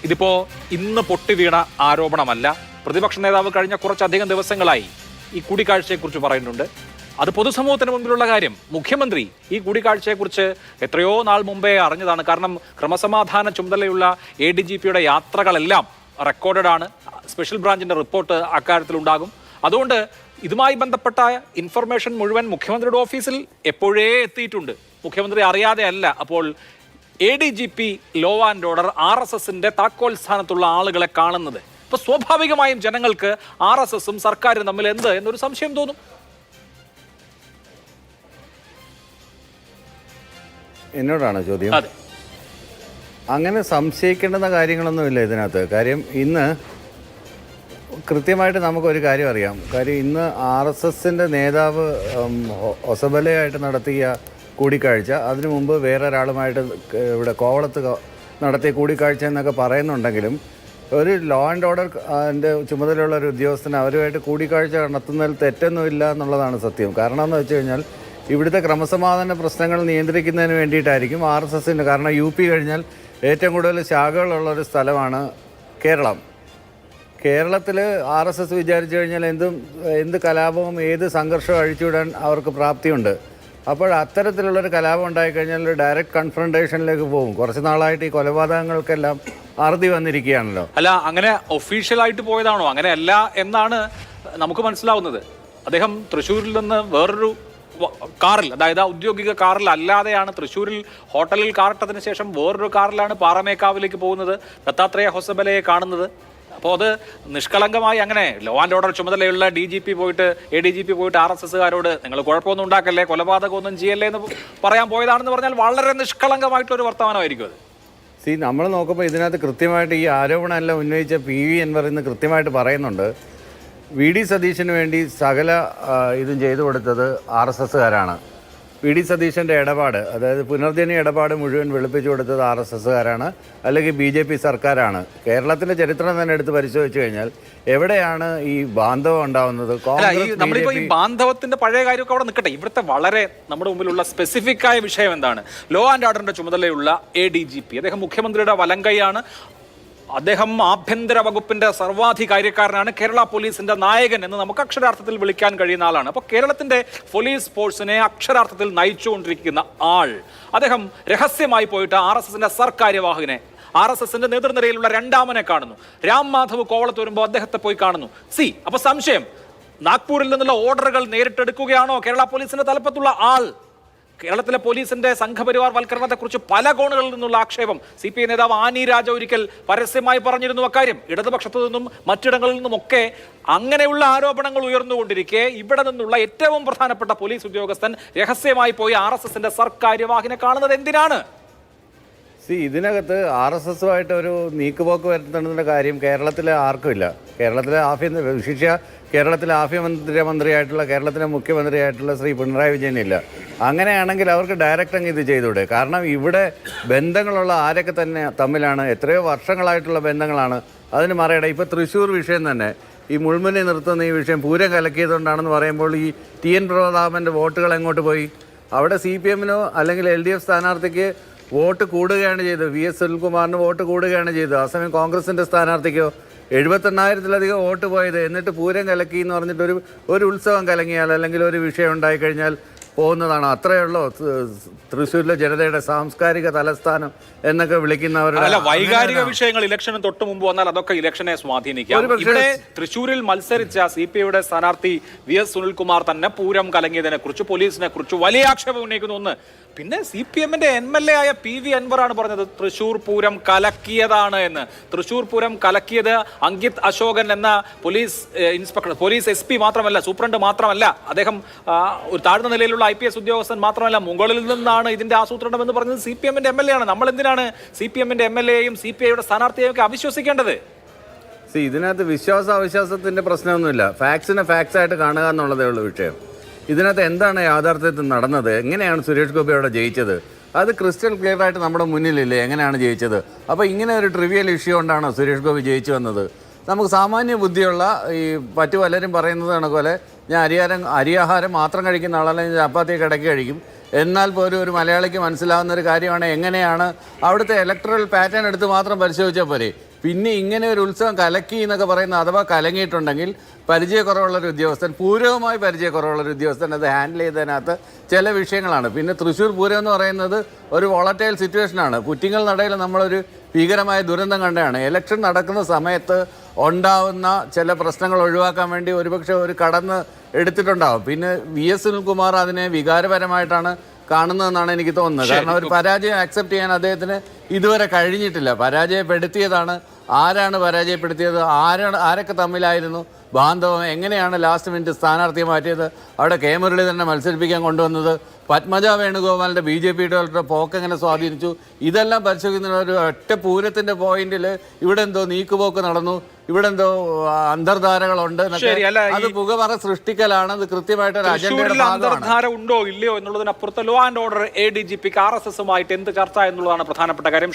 ഇതിപ്പോ ഇന്ന് പൊട്ടിവീണ ആരോപണമല്ല. പ്രതിപക്ഷ നേതാവ് കഴിഞ്ഞ കുറച്ചധികം ദിവസങ്ങളായി ഈ കൂടിക്കാഴ്ചയെക്കുറിച്ച് പറയുന്നുണ്ട്. അത് പൊതുസമൂഹത്തിന് മുമ്പിലുള്ള കാര്യം. മുഖ്യമന്ത്രി ഈ കൂടിക്കാഴ്ചയെക്കുറിച്ച് എത്രയോ നാൾ മുമ്പേ അറിഞ്ഞതാണ്. കാരണം ക്രമസമാധാന ചുമതലയുള്ള ADGPയുടെ യാത്രകളെല്ലാം റെക്കോർഡഡ് ആണ്. സ്പെഷ്യൽ ബ്രാഞ്ചിന്റെ റിപ്പോർട്ട് അക്കാര്യത്തിലുണ്ടാകും. അതുകൊണ്ട് ഇതുമായി ബന്ധപ്പെട്ട ഇൻഫർമേഷൻ മുഴുവൻ മുഖ്യമന്ത്രിയുടെ ഓഫീസിൽ എപ്പോഴേ എത്തിയിട്ടുണ്ട്. മുഖ്യമന്ത്രി അറിയാതെ അല്ല. അപ്പോൾ ADGP ലോ ആൻഡ് ഓർഡർ RSSന്റെ താക്കോൽ സ്ഥാനത്തുള്ള ആളുകളെ കാണുന്നത്. ഇപ്പൊ സ്വാഭാവികമായും ജനങ്ങൾക്ക് RSSും സർക്കാരും തമ്മിൽ എന്ത് എന്നൊരു സംശയം തോന്നും. എന്നോടാണ് ചോദ്യം? അതെ. അങ്ങനെ സംശയിക്കേണ്ടുന്ന കാര്യങ്ങളൊന്നുമില്ല ഇതിനകത്ത്. കാര്യം ഇന്ന് കൃത്യമായിട്ട് നമുക്കൊരു കാര്യം അറിയാം. കാര്യം ഇന്ന് RSSന്റെ നേതാവ് ഒസബലയായിട്ട് നടത്തിയ കൂടിക്കാഴ്ച, അതിനു മുമ്പ് വേറൊരാളുമായിട്ട് ഇവിടെ കോവളത്ത് നടത്തിയ കൂടിക്കാഴ്ച എന്നൊക്കെ പറയുന്നുണ്ടെങ്കിലും ഒരു ലോ ആൻഡ് ഓർഡർ അതിൻ്റെ ചുമതലയുള്ള ഒരു ഉദ്യോഗസ്ഥന് അവരുമായിട്ട് കൂടിക്കാഴ്ച നടത്തുന്നതിൽ തെറ്റൊന്നുമില്ല എന്നുള്ളതാണ് സത്യം. കാരണം എന്ന് വെച്ച് കഴിഞ്ഞാൽ ഇവിടുത്തെ ക്രമസമാധാന പ്രശ്നങ്ങൾ നിയന്ത്രിക്കുന്നതിന് വേണ്ടിയിട്ടായിരിക്കും RSSൻ്റെ. കാരണം UP കഴിഞ്ഞാൽ ഏറ്റവും കൂടുതൽ ശാഖകളുള്ള ഒരു സ്ഥലമാണ് കേരളം. കേരളത്തിൽ RSS വിചാരിച്ചു കഴിഞ്ഞാൽ എന്ത് കലാപവും ഏത് സംഘർഷവും അഴിച്ചുവിടാൻ അവർക്ക് പ്രാപ്തിയുണ്ട്. അപ്പോൾ അത്തരത്തിലുള്ളൊരു കലാപം ഉണ്ടായിക്കഴിഞ്ഞാൽ ഒരു ഡയറക്റ്റ് കൺഫ്രണ്ടേഷനിലേക്ക് പോകും. കുറച്ച് നാളായിട്ട് ഈ കൊലപാതകങ്ങൾക്കെല്ലാം അറുതി വന്നിരിക്കുകയാണല്ലോ. അല്ല, അങ്ങനെ ഒഫീഷ്യലായിട്ട് പോയതാണോ? അങ്ങനെ അല്ല എന്നാണ് നമുക്ക് മനസ്സിലാവുന്നത്. അദ്ദേഹം തൃശ്ശൂരിൽ നിന്ന് വേറൊരു കാറിൽ, അതായത് ഔദ്യോഗിക കാറിൽ അല്ലാതെയാണ് തൃശ്ശൂരിൽ ഹോട്ടലിൽ കാറിട്ടതിന് ശേഷം വേറൊരു കാറിലാണ് പാറമേക്കാവിലേക്ക് പോകുന്നത്, ദത്താത്രേയ ഹൊസബലയെ കാണുന്നത്. അപ്പോൾ അത് നിഷ്കളങ്കമായി അങ്ങനെ ലോ ആൻഡ് ഓർഡർ ചുമതലയുള്ള ADGP പോയിട്ട് RSSകാരോട് നിങ്ങൾ കുഴപ്പമൊന്നും ഉണ്ടാക്കല്ലേ, കൊലപാതകമൊന്നും ചെയ്യല്ലേ എന്ന് പറയാൻ പോയതാണെന്ന് പറഞ്ഞാൽ വളരെ നിഷ്കളങ്കമായിട്ടൊരു വർത്തമാനമായിരിക്കും അത്. നമ്മൾ നോക്കുമ്പോൾ ഇതിനകത്ത് കൃത്യമായിട്ട് ഈ ആരോപണമെല്ലാം ഉന്നയിച്ച PV എന്ന് പറയുന്നത് കൃത്യമായിട്ട് പറയുന്നുണ്ട്. VD സതീശന് വേണ്ടി സകല ഇതും ചെയ്തു കൊടുത്തത് RSSകാരാണ്. VD സതീശൻ്റെ ഇടപാട്, അതായത് പുനർജനി ഇടപാട് മുഴുവൻ വെളുപ്പിച്ചു കൊടുത്തത് RSSകാരാണ്, അല്ലെങ്കിൽ BJP സർക്കാരാണ്. കേരളത്തിൻ്റെ ചരിത്രം തന്നെ എടുത്ത് പരിശോധിച്ചു കഴിഞ്ഞാൽ എവിടെയാണ് ഈ ബാന്ധവം ഉണ്ടാവുന്നത്? നമ്മളിപ്പോ ഈ ബാന്ധവത്തിന്റെ പഴയ കാര്യമൊക്കെ അവിടെ നിൽക്കട്ടെ. ഇവിടുത്തെ വളരെ നമ്മുടെ മുമ്പിലുള്ള സ്പെസിഫിക് ആയ വിഷയം എന്താണ്? ലോ ആൻഡ് ഓർഡറിന്റെ ചുമതലയുള്ള ADGP, അദ്ദേഹം മുഖ്യമന്ത്രിയുടെ വലങ്കൈയാണ്. അദ്ദേഹം ആഭ്യന്തര വകുപ്പിന്റെ സർവാധികാര്യക്കാരനാണ്. കേരള പോലീസിന്റെ നായകൻ എന്ന് നമുക്ക് അക്ഷരാർത്ഥത്തിൽ വിളിക്കാൻ കഴിയുന്ന ആളാണ്. അപ്പോൾ കേരളത്തിന്റെ പോലീസ് ഫോഴ്സിനെ അക്ഷരാർത്ഥത്തിൽ നയിച്ചുകൊണ്ടിരിക്കുന്ന ആൾ, അദ്ദേഹം രഹസ്യമായി പോയിട്ട് RSSന്റെ സർക്കാര്യവാഹകനെ, RSSന്റെ നേതൃനിരയിലുള്ള രണ്ടാമനെ കാണുന്നു. രാം മാധവ് കോവളത്ത് വരുമ്പോൾ അദ്ദേഹത്തെ പോയി കാണുന്നു. അപ്പൊ സംശയം, നാഗ്പൂരിൽ നിന്നുള്ള ഓർഡറുകൾ നേരിട്ടെടുക്കുകയാണോ കേരള പോലീസിന്റെ തലപ്പത്തുള്ള ആൾ? കേരളത്തിലെ പോലീസിന്റെ സംഘപരിവാർ വൽക്കരണത്തെക്കുറിച്ച് പല കോണുകളിൽ നിന്നുള്ള ആക്ഷേപം CPI നേതാവ് ആനി രാജ ഒരിക്കൽ പരസ്യമായി പറഞ്ഞിരുന്നു. അക്കാര്യം ഇടതുപക്ഷത്തു നിന്നും മറ്റിടങ്ങളിൽ നിന്നുമൊക്കെ അങ്ങനെയുള്ള ആരോപണങ്ങൾ ഉയർന്നുകൊണ്ടിരിക്കെ ഇവിടെ നിന്നുള്ള ഏറ്റവും പ്രധാനപ്പെട്ട പോലീസ് ഉദ്യോഗസ്ഥൻ രഹസ്യമായി പോയി RSSന്റെ സർക്കാര്യവാഹിനെ കാണുന്നത് എന്തിനാണ്? ഇതിനകത്ത് RSSുമായിട്ട് ഒരു നീക്കുപോക്ക് വരുത്തുന്നതിൻ്റെ കാര്യം കേരളത്തിലെ ആർക്കുമില്ല. കേരളത്തിലെ വിശിഷ്യ കേരളത്തിലെ ആഭ്യന്തരമന്ത്രിയായിട്ടുള്ള കേരളത്തിലെ മുഖ്യമന്ത്രിയായിട്ടുള്ള ശ്രീ പിണറായി വിജയനില്ല. അങ്ങനെയാണെങ്കിൽ അവർക്ക് ഡയറക്റ്റ് അങ്ങ് ഇത് ചെയ്തൂടെ? കാരണം ഇവിടെ ബന്ധങ്ങളുള്ള ആരൊക്കെ തന്നെ തമ്മിലാണ്, എത്രയോ വർഷങ്ങളായിട്ടുള്ള ബന്ധങ്ങളാണ്. അതിന് മറികട ഇപ്പോൾ തൃശ്ശൂർ വിഷയം തന്നെ, ഈ മുൾമുനെ നിർത്തുന്ന ഈ വിഷയം പൂരം കലക്കിയതുകൊണ്ടാണെന്ന് പറയുമ്പോൾ ഈ TN പ്രതാപൻ്റെ വോട്ടുകൾ എങ്ങോട്ട് പോയി? അവിടെ CPMനോ അല്ലെങ്കിൽ LDF സ്ഥാനാർത്ഥിക്ക് വോട്ട് കൂടുകയാണ് ചെയ്തത്. VS സുനിൽകുമാറിന് വോട്ട് കൂടുകയാണ് ചെയ്തത്. ആ സമയം കോൺഗ്രസിൻ്റെ സ്ഥാനാർത്ഥിക്കോ 78,000-ലധികം വോട്ട് പോയത്. എന്നിട്ട് പൂരം കലക്കി എന്ന് പറഞ്ഞിട്ട് ഒരു ഉത്സവം കലങ്ങിയാൽ അല്ലെങ്കിൽ ഒരു വിഷയം ഉണ്ടായിക്കഴിഞ്ഞാൽ പോകുന്നതാണ്. അത്രയുള്ളൂ തൃശ്ശൂരിലെ ജനതയുടെ സാംസ്കാരിക തലസ്ഥാനം എന്നൊക്കെ വിളിക്കുന്നവരുടെ വൈകാരിക വിഷയങ്ങൾ ഇലക്ഷന് തൊട്ട് മുമ്പ് വന്നാൽ അതൊക്കെ ഇലക്ഷനെ സ്വാധീനിക്കാം. ഇവിടെ തൃശ്ശൂരിൽ മത്സരിച്ച CPIയുടെ സ്ഥാനാർത്ഥി VS സുനിൽകുമാർ തന്നെ പൂരം കലങ്ങിയതിനെ കുറിച്ച്, പോലീസിനെ കുറിച്ച് വലിയ ആക്ഷേപം ഉന്നയിക്കുന്നു. ഒന്ന് പിന്നെ CPMന്റെ MLA ആയ PV അൻവറാണ് പറഞ്ഞത് തൃശ്ശൂർ പൂരം കലക്കിയതാണ് എന്ന്. തൃശ്ശൂർ പൂരം കലക്കിയത് അങ്കിത് അശോകൻ എന്ന പോലീസ് ഇൻസ്പെക്ടർ, പോലീസ് SP മാത്രമല്ല, സൂപ്രണ്ട് മാത്രമല്ല, അദ്ദേഹം ഒരു താഴ്ന്ന നിലയിലുള്ള IPS ഉദ്യോഗസ്ഥൻ മാത്രമല്ല, മുകളിൽ നിന്നാണ് ഇതിന്റെ ആസൂത്രണം എന്ന് പറഞ്ഞത് CPMന്റെ MLA ആണ്. നമ്മൾ എന്തിനാണ് CPMന്റെ MLAയും CPIയുടെ സ്ഥാനാർത്ഥിയെയും ഒക്കെ അവിശ്വസിക്കേണ്ടത്? ഇതിനകത്ത് അവിശ്വാസത്തിന്റെ പ്രശ്നമൊന്നുമില്ല. ഫാക്ട്സിനെ ഫാക്ട്സ് ആയിട്ട് കാണുക എന്നുള്ളതേ ഉള്ളൂ വിഷയം. ഇതിനകത്ത് എന്താണ് യാഥാർത്ഥ്യത്തിൽ നടന്നത്? എങ്ങനെയാണ് സുരേഷ് ഗോപി അവിടെ ജയിച്ചത്? അത് ക്രിസ്റ്റൽ ക്ലിയർ ആയിട്ട് നമ്മുടെ മുന്നിലില്ലേ എങ്ങനെയാണ് ജയിച്ചത്? അപ്പോൾ ഇങ്ങനെ ഒരു ട്രിവിയൽ ഇഷ്യൂ കൊണ്ടാണോ സുരേഷ് ഗോപി ജയിച്ചു വന്നത്? നമുക്ക് സാമാന്യ ബുദ്ധിയുള്ള ഈ മറ്റു പലരും പറയുന്നത് കണക്കുപോലെ ഞാൻ അരിയാഹാരം മാത്രം കഴിക്കുന്ന ആളല്ല, ഞാൻ ചപ്പാത്തിയൊക്കെ ഇടയ്ക്ക് കഴിക്കും. എന്നാൽ പോലും ഒരു മലയാളിക്ക് മനസ്സിലാവുന്ന ഒരു കാര്യമാണ് എങ്ങനെയാണ് അവിടുത്തെ ഇലക്ട്രൽ പാറ്റേൺ എടുത്ത് മാത്രം പരിശോധിച്ചാൽ പോരെ. പിന്നെ ഇങ്ങനെ ഒരു ഉത്സവം കലക്കി എന്നൊക്കെ പറയുന്ന അഥവാ കലങ്ങിയിട്ടുണ്ടെങ്കിൽ പരിചയക്കുറവുള്ളൊരു ഉദ്യോഗസ്ഥൻ, പൂരവുമായി പരിചയക്കുറവുള്ളൊരു ഉദ്യോഗസ്ഥൻ അത് ഹാൻഡിൽ ചെയ്തതിനകത്ത് ചില വിഷയങ്ങളാണ്. പിന്നെ തൃശ്ശൂർ പൂരം എന്ന് പറയുന്നത് ഒരു വോളറ്റൈൽ സിറ്റുവേഷനാണ്. കുറ്റിങ്ങൽ നടയിൽ നമ്മളൊരു ഭീകരമായ ദുരന്തം കണ്ടതാണ്. ഇലക്ഷൻ നടക്കുന്ന സമയത്ത് ഉണ്ടാവുന്ന ചില പ്രശ്നങ്ങൾ ഒഴിവാക്കാൻ വേണ്ടി ഒരുപക്ഷെ ഒരു കടന്ന് എടുത്തിട്ടുണ്ടാവും. പിന്നെ VS സുനിൽകുമാർ അതിനെ വികാരപരമായിട്ടാണ് കാണുന്നതെന്നാണ് എനിക്ക് തോന്നുന്നത്. കാരണം ഒരു പരാജയം അക്സെപ്റ്റ് ചെയ്യാൻ അദ്ദേഹത്തിന് ഇതുവരെ കഴിഞ്ഞിട്ടില്ല. പരാജയപ്പെടുത്തിയതാണ്. ആരാണ് പരാജയപ്പെടുത്തിയത്, ആരൊക്കെ തമ്മിലായിരുന്നു ബാന്ധവം, എങ്ങനെയാണ് ലാസ്റ്റ് മിനിറ്റ് സ്ഥാനാർത്ഥിയെ മാറ്റിയത്, അവിടെ കെ മുരളീധരനെ മത്സരിപ്പിക്കാൻ കൊണ്ടുവന്നത്, പത്മജ വേണുഗോപാലിൻ്റെ BJP-യുടെ പോക്ക് എങ്ങനെ സ്വാധീനിച്ചു, ഇതെല്ലാം പരിശോധിക്കുന്ന ഒരു ഒറ്റ പൂരത്തിൻ്റെ പോയിന്റിൽ ഇവിടെ എന്തോ നീക്കുപോക്ക് നടന്നു, ഇവിടെ എന്തോ അന്തർധാരകളുണ്ട് എന്നൊക്കെ, അത് പുകമറ സൃഷ്ടിക്കലാണ്. അത് കൃത്യമായിട്ട് ഒരു അജണ്ടയുടെ ഭാഗമാണ്. അന്തർധാര ഉണ്ടോ ഇല്ലയോ എന്നുള്ളതിനപ്പുറത്ത് ലോ ആൻഡ് ഓർഡർ ADGPക്ക് RSSുമായിട്ട് എന്ത് ചർച്ച എന്നുള്ളതാണ് പ്രധാനപ്പെട്ട കാര്യം.